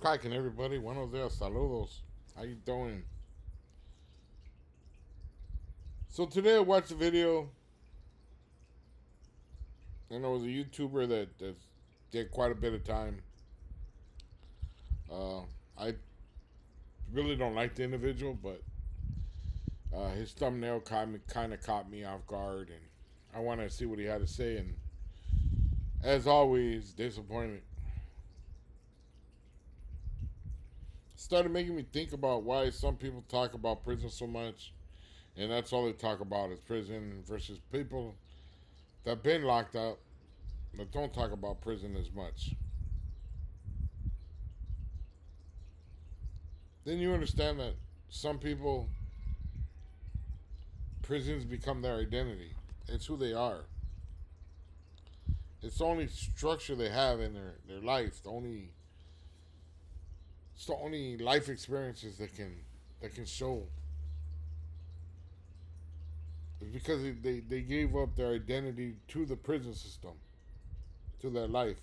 cracking, everybody? Buenos dias, saludos. How you doing? So today I watched a video, and it was a YouTuber that did quite a bit of time. I really don't like the individual, but his thumbnail kind of caught me off guard, and I wanted to see what he had to say. And as always, disappointed. Started making me think about why some people talk about prison so much, and that's all they talk about is prison versus people that been locked up but don't talk about prison as much. Then you understand that some people, prisons become their identity. It's who they are. It's the only structure they have in their life. It's the only life experiences that can show. It's because they gave up their identity to the prison system, to their life.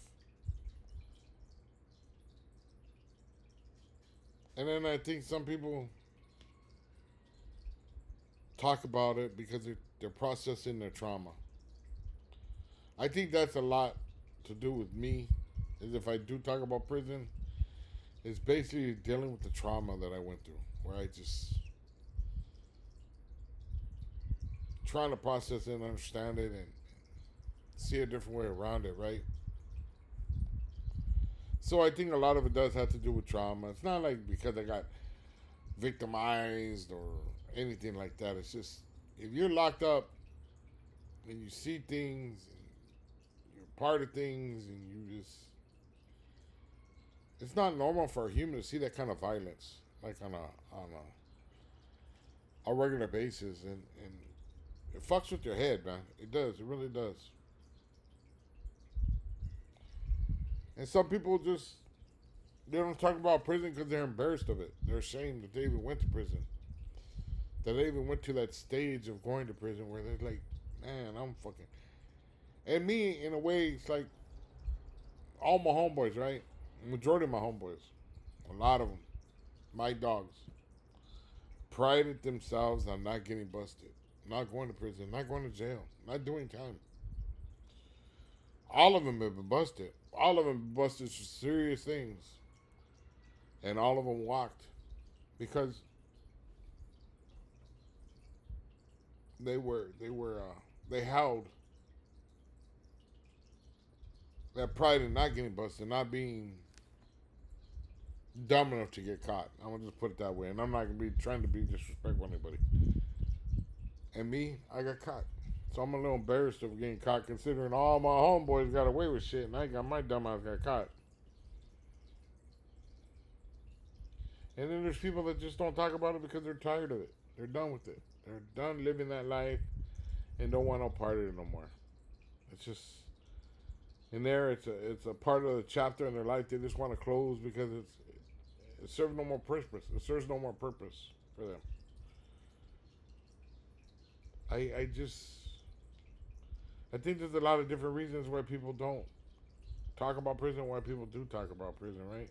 And then I think some people talk about it because they're processing their trauma. I think that's a lot to do with me. Is if I do talk about prison, it's basically dealing with the trauma that I went through, where I just trying to process it and understand it and see a different way around it, right? So I think a lot of it does have to do with trauma. It's not like because I got victimized or anything like that. It's just if you're locked up and you see things and you're part of things and you just it's not normal for a human to see that kind of violence like on a regular basis and it fucks with your head, man. It does. It really does. And some people just they don't talk about prison because they're embarrassed of it. They're ashamed that they even went to prison. That they even went to that stage of going to prison where they're like, man, I'm fucking. And me, in a way, it's like all my homeboys, right? Majority of my homeboys, a lot of them, my dogs, prided themselves on not getting busted, not going to prison, not going to jail, not doing time. All of them have been busted. All of them been busted for serious things, and all of them walked because they held that pride in not getting busted, not being dumb enough to get caught. I'm gonna just put it that way, and I'm not gonna be trying to be disrespectful to anybody. And me, I got caught, so I'm a little embarrassed of getting caught, considering all my homeboys got away with shit, and I got my dumb ass got caught. And then there's people that just don't talk about it because they're tired of it. They're done with it. They're done living that life and don't want no part of it no more. It's just in there. It's a part of the chapter in their life they just want to close because it serves no more purpose. It serves no more purpose for them. I just I think there's a lot of different reasons why people don't talk about prison, why people do talk about prison, right?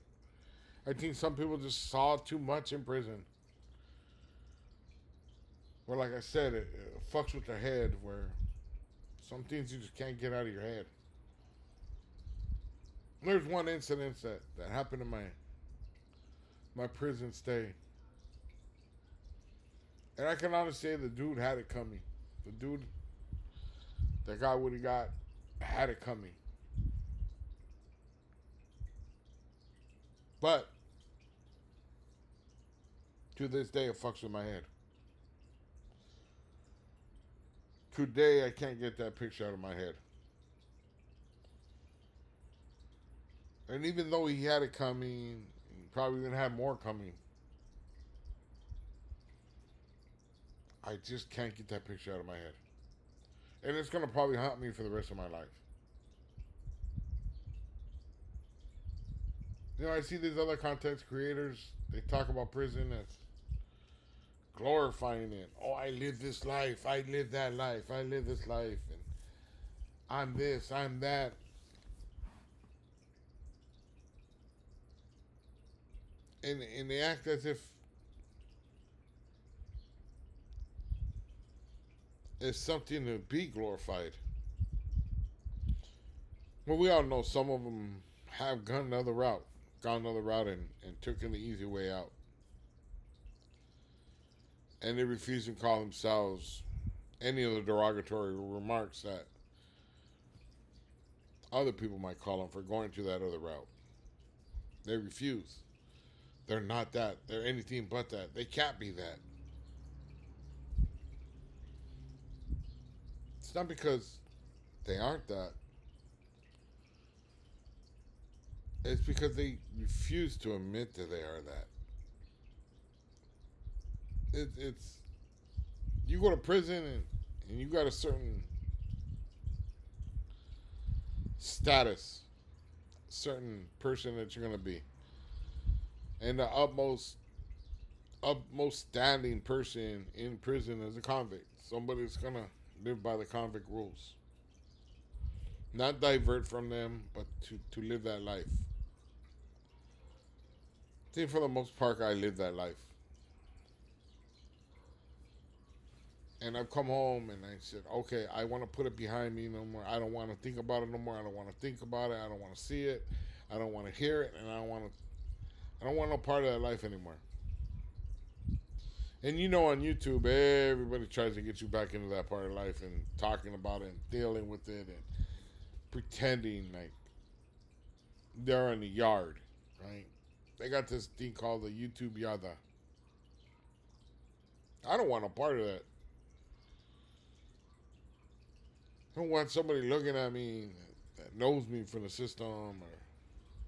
I think some people just saw too much in prison. Where, like I said, it fucks with their head. Where some things you just can't get out of your head. There's one incident that happened in my prison stay, and I can honestly say the dude had it coming. The dude that got what he got had it coming. But to this day, it fucks with my head. Today, I can't get that picture out of my head. And even though he had it coming, he probably gonna have more coming. I just can't get that picture out of my head. And it's gonna probably haunt me for the rest of my life. You know, I see these other content creators, they talk about prison as glorifying it. Oh, I live this life, I live that life, I live this life, and I'm this, I'm that. and they act as if it's something to be glorified. Well, we all know some of them have gone another route, and took the easy way out, and they refuse to call themselves any of the derogatory remarks that other people might call them for going to that other route. They refuse. They're not that. They're anything but that. They can't be that. It's not because they aren't that. It's because they refuse to admit that they are that. It's you go to prison, and you got a certain status, certain person that you're gonna be, and the utmost standing person in prison is a convict. Somebody that's gonna live by the convict rules, not divert from them, but to live that life. I think for the most part, I live that life. And I've come home and I said, okay, I want to put it behind me no more. I don't want to think about it no more. I don't want to think about it. I don't want to see it. I don't want to hear it, and I don't want no part of that life anymore. And you know, on YouTube, everybody tries to get you back into that part of life and talking about it and dealing with it and pretending like they're in the yard, right? They got this thing called the YouTube Yada. I don't want a part of that. I don't want somebody looking at me that knows me from the system or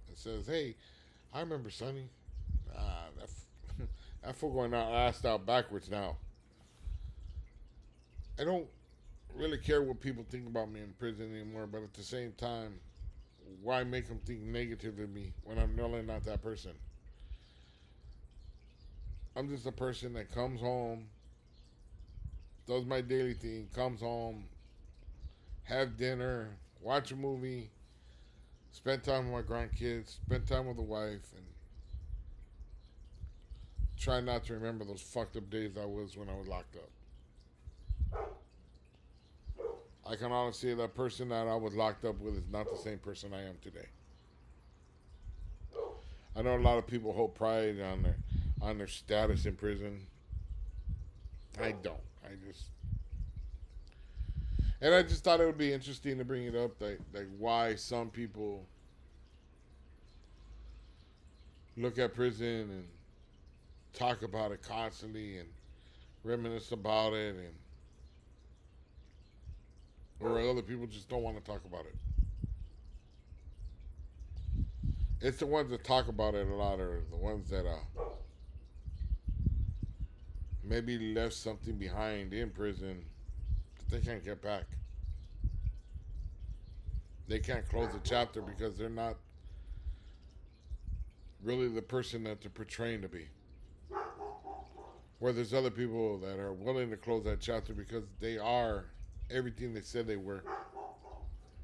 that says, "Hey, I remember Sonny." That fool going out asked out backwards now. I don't really care what people think about me in prison anymore, but at the same time, why make them think negative of me when I'm really not that person? I'm just a person that comes home, does my daily thing, comes home, have dinner, watch a movie, spend time with my grandkids, spend time with the wife, and try not to remember those fucked up days I was when I was locked up. I can honestly say that person that I was locked up with is not the same person I am today. I know a lot of people hold pride on their status in prison. I don't. I just thought it would be interesting to bring it up, like why some people look at prison and talk about it constantly and reminisce about it, and or other people just don't want to talk about it. It's the ones that talk about it a lot are the ones that maybe left something behind in prison that they can't get back. They can't close the chapter because they're not really the person that they're portraying to be. Where there's other people that are willing to close that chapter because they are everything they said they were,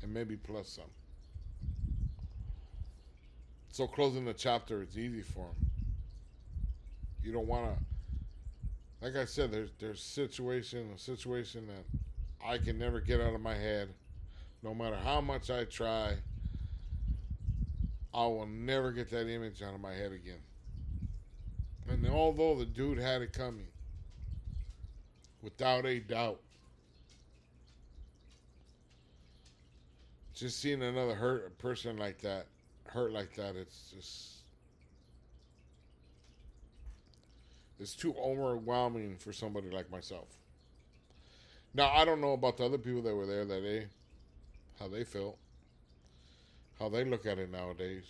and maybe plus some. So closing the chapter is easy for them. You don't want to, like I said, there's a situation that I can never get out of my head. No matter how much I try, I will never get that image out of my head again. And although the dude had it coming, without a doubt, just seeing another hurt person like that, hurt like that, it's too overwhelming for somebody like myself. Now I don't know about the other people that were there that day, how they felt, how they look at it nowadays.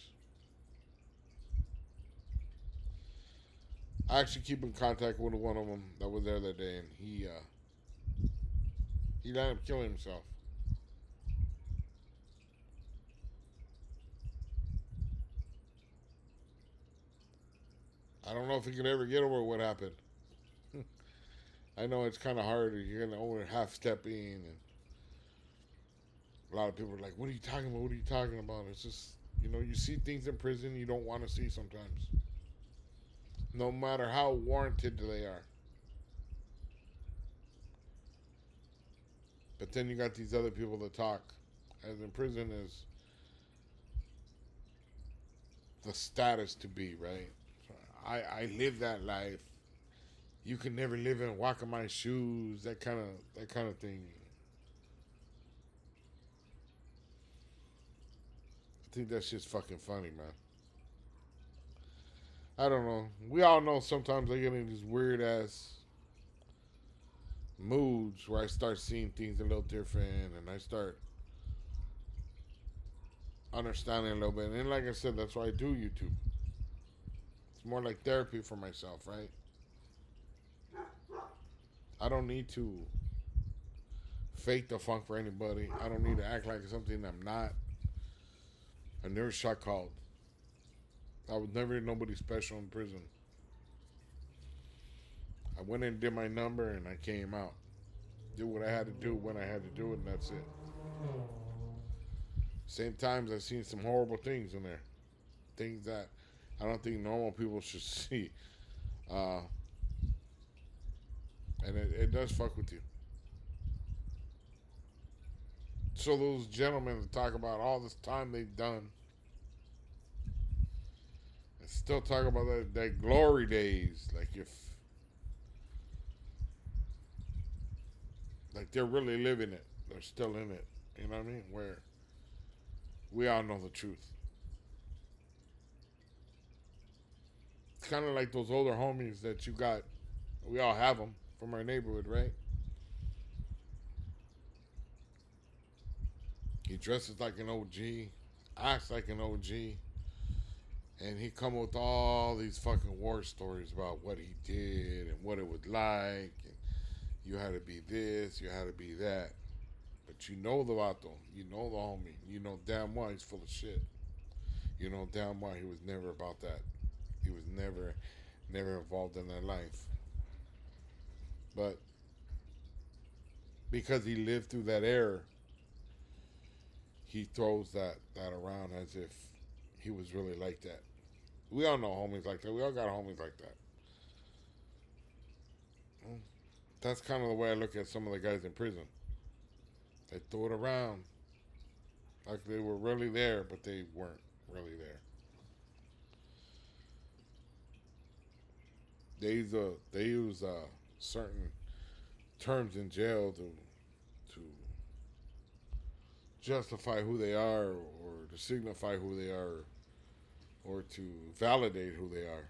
I actually keep in contact with one of them that was there that day, and he ended up killing himself. I don't know if he could ever get over what happened. I know it's kind of hard. You're gonna only half step in, and a lot of people are like, "What are you talking about? What are you talking about?" It's just you see things in prison you don't want to see sometimes. no matter how warranted they are. But then you got these other people that talk, as in prison is the status to be, right? So I live that life. You can never live and walk in my shoes. That kind of thing. I think that's just fucking funny, man. I don't know. We all know sometimes I get in these weird ass moods where I start seeing things a little different and I start understanding a little bit. And like I said, that's why I do YouTube. It's more like therapy for myself, right? I don't need to fake the funk for anybody. I don't need to act like something I'm not. I never shot called. I was never nobody special in prison. I went in and did my number and I came out. Did what I had to do when I had to do it, and that's it. Same times I've seen some horrible things in there. Things that I don't think normal people should see. Uh, and it does fuck with you. So those gentlemen that talk about all this time they've done and still talk about that glory days, like they're really living it. They're still in it. You know what I mean? Where we all know the truth. It's kind of like those older homies that you got. We all have them from our neighborhood, right? He dresses like an OG, acts like an OG, and he come with all these fucking war stories about what he did and what it was like, and you had to be this, you had to be that. But you know the vato, you know the homie, you know damn well he's full of shit. You know damn well he was never about that. He was never involved in that life. But because he lived through that era, he throws that around as if he was really like that. We all know homies like that. We all got homies like that. That's kind of the way I look at some of the guys in prison. They throw it around like they were really there, but they weren't really there. They use certain terms in jail to justify who they are or to signify who they are or to validate who they are.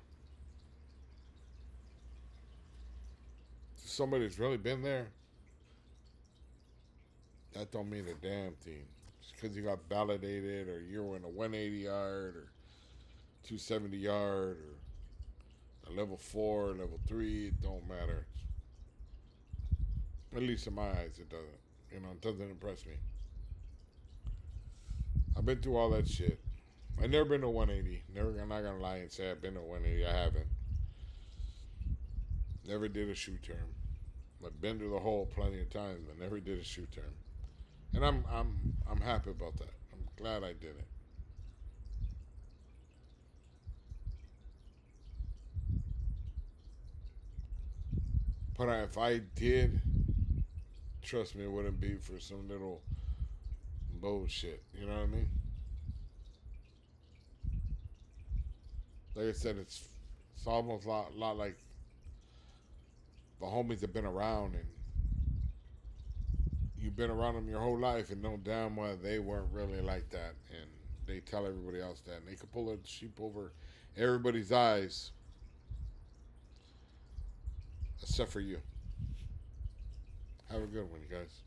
Somebody's really been there, that don't mean a damn thing. Just because you got validated or you're in a 180 yard or 270 yard or a level 4, level 3, it don't matter. At least in my eyes, it doesn't. It doesn't impress me. I've been through all that shit. I've never been to 180. I'm not gonna lie and say I've been to 180. I haven't. Never did a shoe term. I've been to the hole plenty of times, but never did a shoe term. And I'm happy about that. I'm glad I did it. But if I did, trust me, it wouldn't be for some little bullshit. You know what I mean? Like I said, it's almost a lot like the homies have been around and you've been around them your whole life and know damn well they weren't really like that, and they tell everybody else that, and they can pull a sheep over everybody's eyes except for you. Have a good one, you guys.